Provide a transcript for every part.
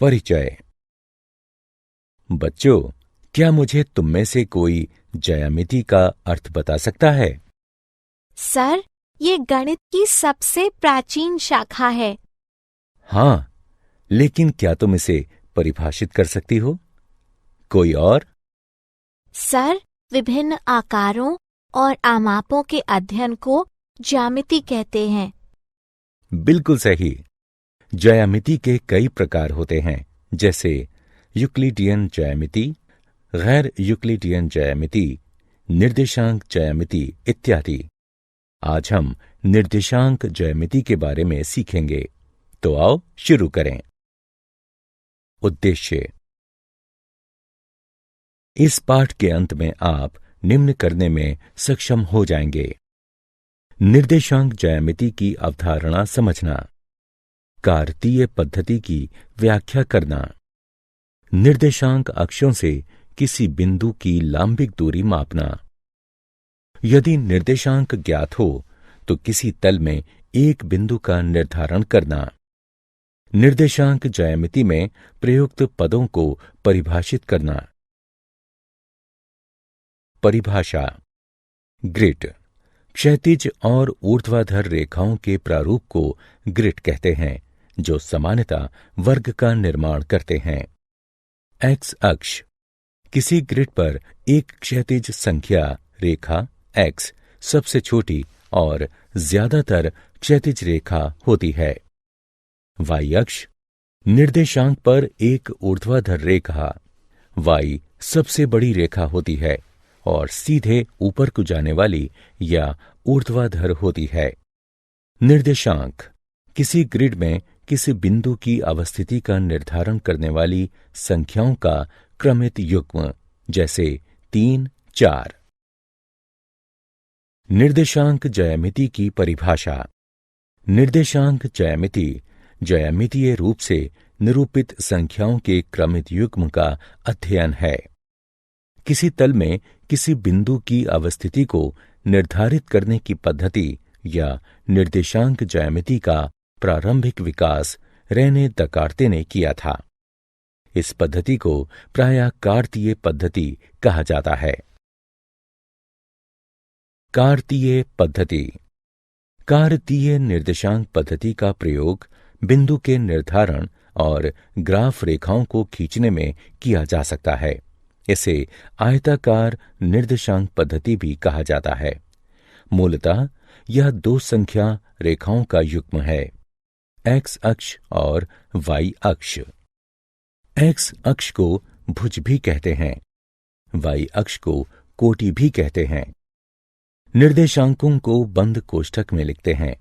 परिचय। बच्चों, क्या मुझे तुम में से कोई ज्यामिति का अर्थ बता सकता है? सर, ये गणित की सबसे प्राचीन शाखा है। हाँ, लेकिन क्या तुम इसे परिभाषित कर सकती हो? कोई और? सर, विभिन्न आकारों और आमापों के अध्ययन को ज्यामिति कहते हैं। बिल्कुल सही। ज्यामिति के कई प्रकार होते हैं, जैसे यूक्लिडियन ज्यामिति, गैर यूक्लिडियन ज्यामिति, निर्देशांक ज्यामिति इत्यादि। आज हम निर्देशांक ज्यामिति के बारे में सीखेंगे, तो आओ शुरू करें। उद्देश्य। इस पाठ के अंत में आप निम्न करने में सक्षम हो जाएंगे: निर्देशांक ज्यामिति की अवधारणा समझना, कार्तीय पद्धति की व्याख्या करना, निर्देशांक अक्षों से किसी बिंदु की लांबिक दूरी मापना। यदि निर्देशांक ज्ञात हो तो किसी तल में एक बिंदु का निर्धारण करना। निर्देशांक ज्यामिति में प्रयुक्त पदों को परिभाषित करना। परिभाषा। ग्रिड क्षैतिज और ऊर्ध्वाधर रेखाओं के प्रारूप को ग्रिड कहते हैं, जो सामान्यतः वर्ग का निर्माण करते हैं। एक्स अक्ष किसी ग्रिड पर एक क्षैतिज संख्या रेखा एक्स सबसे छोटी और ज्यादातर क्षैतिज रेखा होती है। वाई अक्ष निर्देशांक पर एक ऊर्ध्वाधर रेखा वाई सबसे बड़ी रेखा होती है और सीधे ऊपर को जाने वाली या ऊर्ध्वाधर होती है। निर्देशांक किसी ग्रिड में किसी बिंदु की अवस्थिति का निर्धारण करने वाली संख्याओं का क्रमित युग्म, जैसे 3, 4। निर्देशांक ज्यामिति की परिभाषा। निर्देशांक ज्यामिति ज्यामितीय रूप से निरूपित संख्याओं के क्रमित युग्म का अध्ययन है। किसी तल में किसी बिंदु की अवस्थिति को निर्धारित करने की पद्धति या निर्देशांक ज्यामिति का प्रारंभिक विकास रेने दकार्ते ने किया था। इस पद्धति को प्रायः कार्तीय पद्धति कहा जाता है। कार्तीय पद्धति। कार्तीय निर्देशांक पद्धति का प्रयोग बिंदु के निर्धारण और ग्राफ रेखाओं को खींचने में किया जा सकता है। इसे आयताकार निर्देशांक पद्धति भी कहा जाता है। मूलतः यह दो संख्या रेखाओं का युग्म है, एक्स अक्ष और वाई अक्ष। एक्स अक्ष को भुज भी कहते हैं, वाई अक्ष को कोटि भी कहते हैं। निर्देशांकों को बंद कोष्ठक में लिखते हैं।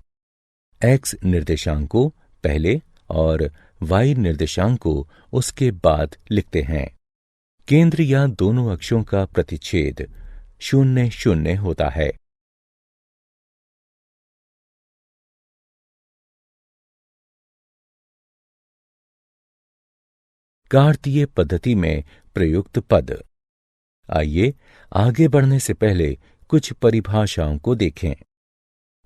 एक्स निर्देशांक को पहले और वाई निर्देशांक को उसके बाद लिखते हैं। केंद्र या दोनों अक्षों का प्रतिच्छेद 0, 0 होता है। कार्तीय पद्धति में प्रयुक्त पद। आइए आगे बढ़ने से पहले कुछ परिभाषाओं को देखें।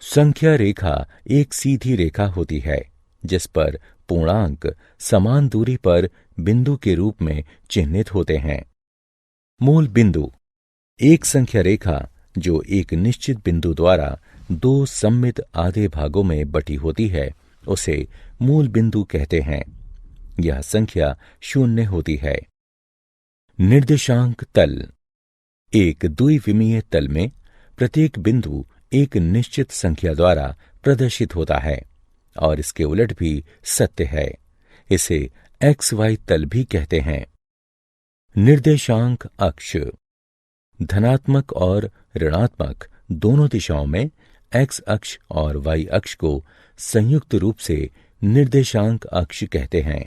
संख्या रेखा एक सीधी रेखा होती है जिस पर पूर्णांक समान दूरी पर बिंदु के रूप में चिह्नित होते हैं। मूल बिंदु एक संख्या रेखा जो एक निश्चित बिंदु द्वारा दो सममित आधे भागों में बटी होती है, उसे मूल बिंदु कहते हैं। यह संख्या 0 होती है। निर्देशांक तल एक द्विविमीय तल में प्रत्येक बिंदु एक निश्चित संख्या द्वारा प्रदर्शित होता है और इसके उलट भी सत्य है। इसे एक्स वाई तल भी कहते हैं। निर्देशांक अक्ष धनात्मक और ऋणात्मक दोनों दिशाओं में एक्स अक्ष और वाई अक्ष को संयुक्त रूप से निर्देशांक अक्ष कहते हैं।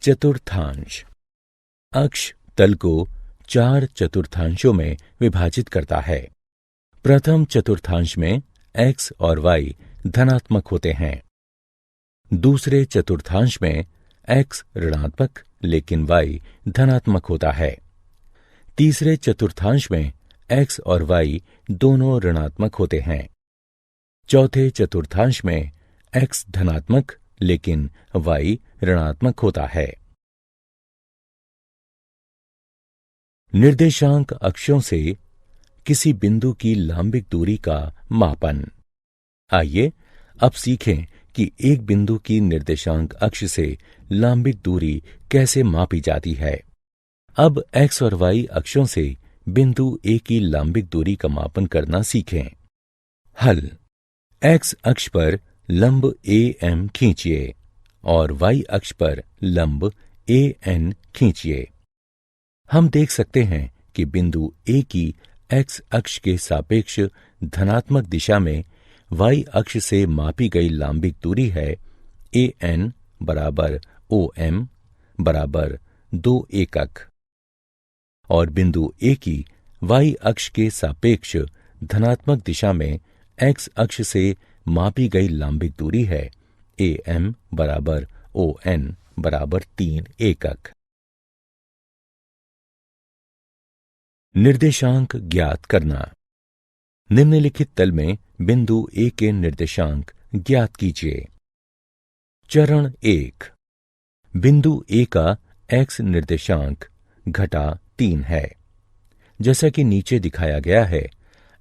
चतुर्थांश अक्ष तल को 4 चतुर्थांशों में विभाजित करता है। प्रथम चतुर्थांश में एक्स और वाई धनात्मक होते हैं। दूसरे चतुर्थांश में एक्स ऋणात्मक लेकिन वाई धनात्मक होता है। तीसरे चतुर्थांश में एक्स और वाई दोनों ऋणात्मक होते हैं। चौथे चतुर्थांश में एक्स धनात्मक लेकिन y ऋणात्मक होता है। निर्देशांक अक्षों से किसी बिंदु की लांबिक दूरी का मापन। आइए अब सीखें कि एक बिंदु की निर्देशांक अक्ष से लांबिक दूरी कैसे मापी जाती है। अब x और y अक्षों से बिंदु A की लांबिक दूरी का मापन करना सीखें। हल। x अक्ष पर लंब AM खींचिए और y अक्ष पर लंब AN खींचिए। हम देख सकते हैं कि बिंदु A की x अक्ष के सापेक्ष धनात्मक दिशा में y अक्ष से मापी गई लांबिक दूरी है AN बराबर OM बराबर 2 एकक और बिंदु A की y अक्ष के सापेक्ष धनात्मक दिशा में x अक्ष से मापी गई लांबिक दूरी है AM बराबर ON बराबर 3 एकक। निर्देशांक ज्ञात करना। निम्नलिखित तल में बिंदु A के निर्देशांक ज्ञात कीजिए। चरण 1। बिंदु A का x निर्देशांक घटा 3 है। जैसा कि नीचे दिखाया गया है,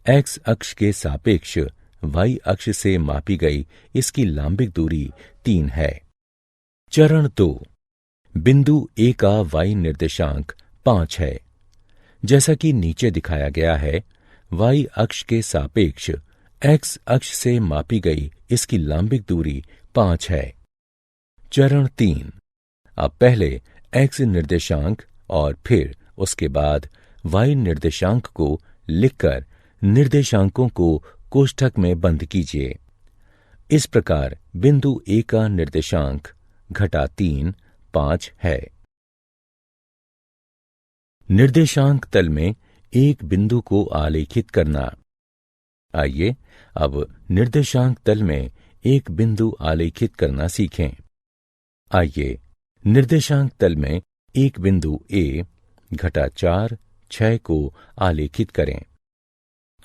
x अक्ष के सापेक्ष y अक्ष से मापी गई इसकी लांबिक दूरी 3 है। चरण 2। बिंदु A का y निर्देशांक 5 है। जैसा कि नीचे दिखाया गया है, y अक्ष के सापेक्ष x अक्ष से मापी गई इसकी लांबिक दूरी 5 है। चरण 3। अब पहले x निर्देशांक और फिर उसके बाद y निर्देशांक को लिखकर निर्देशांकों को कोष्ठक में बंद कीजिए। इस प्रकार बिंदु A का निर्देशांक घटा 3 5 है। निर्देशांक तल में एक बिंदु को आलेखित करना। आइए अब निर्देशांक तल में एक बिंदु आलेखित करना सीखें। आइए निर्देशांक तल में एक बिंदु A घटा 4 6 को आलेखित करें।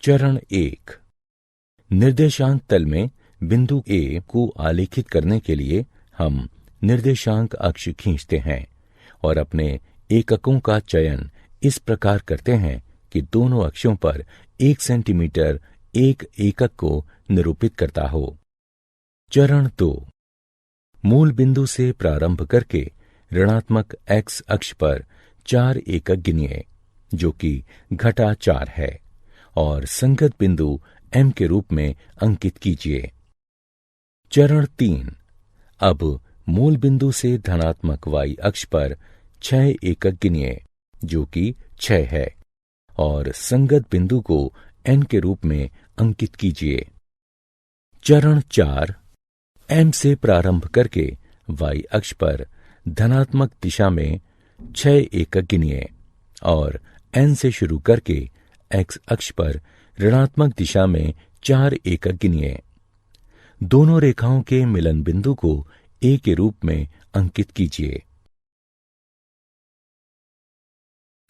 चरण 1। निर्देशांक तल में बिंदु A को आलेखित करने के लिए हम निर्देशांक अक्ष खींचते हैं और अपने एककों का चयन इस प्रकार करते हैं कि दोनों अक्षों पर 1 सेंटीमीटर एक एकक को निरूपित करता हो। चरण 2। मूल बिंदु से प्रारंभ करके ऋणात्मक x अक्ष पर 4 एकक गिनिए, जो कि घटा 4 है, और संगत बिंदु M के रूप में अंकित कीजिए। चरण 3। अब मूल बिंदु से धनात्मक y अक्ष पर 6 एकक गिनिए, जो कि 6 है, और संगत बिंदु को N के रूप में अंकित कीजिए। चरण 4। M से प्रारंभ करके y अक्ष पर धनात्मक दिशा में 6 एकक गिनिए और N से शुरू करके x अक्ष पर ऋणात्मक दिशा में 4 एकक गिनिए। दोनों रेखाओं के मिलन बिंदु को A के रूप में अंकित कीजिए।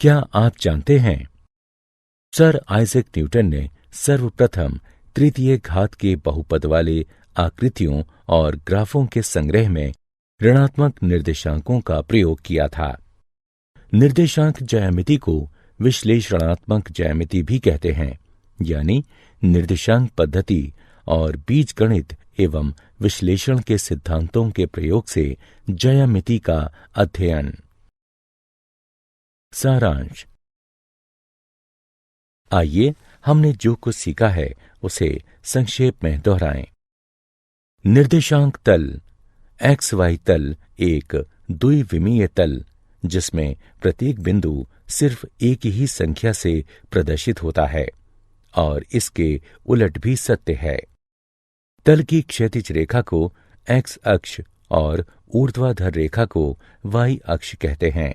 क्या आप जानते हैं, सर आइजैक न्यूटन ने सर्वप्रथम तृतीय घात के बहुपद वाले आकृतियों और ग्राफों के संग्रह में ऋणात्मक निर्देशांकों का प्रयोग किया था। निर्देशांक ज्यामिति को विश्लेषणात्मक ज्यामिति भी कहते हैं, यानी निर्देशांक पद्धति और बीजगणित एवं विश्लेषण के सिद्धांतों के प्रयोग से ज्यामिति का अध्ययन। सारांश। आइए हमने जो कुछ सीखा है उसे संक्षेप में दोहराएं। निर्देशांक तल XY तल एक द्विविमीय तल जिसमें प्रत्येक बिंदु सिर्फ एक ही संख्या से प्रदर्शित होता है और इसके उलट भी सत्य है। तल की क्षैतिज रेखा को X अक्ष और ऊर्ध्वाधर रेखा को Y अक्ष कहते हैं।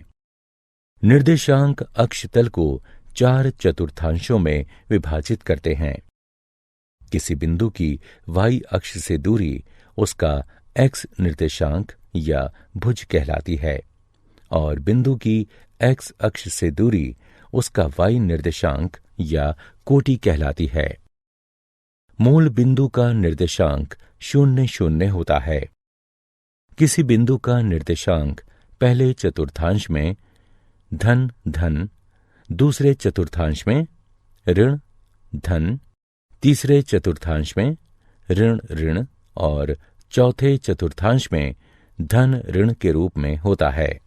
निर्देशांक अक्ष तल को 4 चतुर्थांशों में विभाजित करते हैं। किसी बिंदु की y अक्ष से दूरी उसका x निर्देशांक या भुज कहलाती है और बिंदु की x अक्ष से दूरी उसका y निर्देशांक या कोटि कहलाती है। मूल बिंदु का निर्देशांक 0 0 होता है। किसी बिंदु का निर्देशांक पहले चतुर्थांश में धन धन, दूसरे चतुर्थांश में ऋण धन, तीसरे चतुर्थांश में ऋण ऋण और चौथे चतुर्थांश में धन ऋण के रूप में होता है।